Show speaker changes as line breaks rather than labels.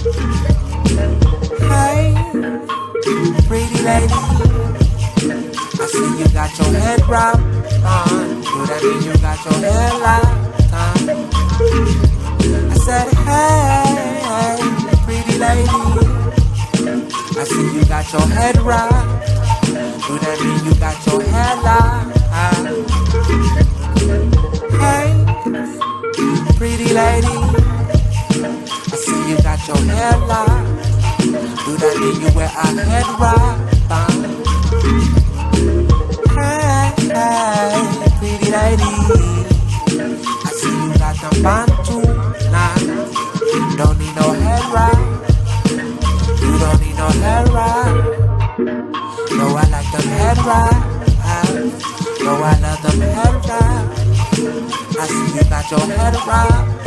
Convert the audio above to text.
Hey, pretty lady, I see you got your head wrapped on. Do that mean you got your hair locked on? I said, hey, pretty lady, I see you got your head wrapped. Do that mean you got your hair locked on? Hey, pretty lady, I see you got your hair locked. Do that mean you wear a head wrap? Hey, pretty lady, I see you got the bantu. Nah, don't need no head wrap. You don't need no head wrap. No, I like them head wrap. No, I love them head wrap. I see you got your head wrap.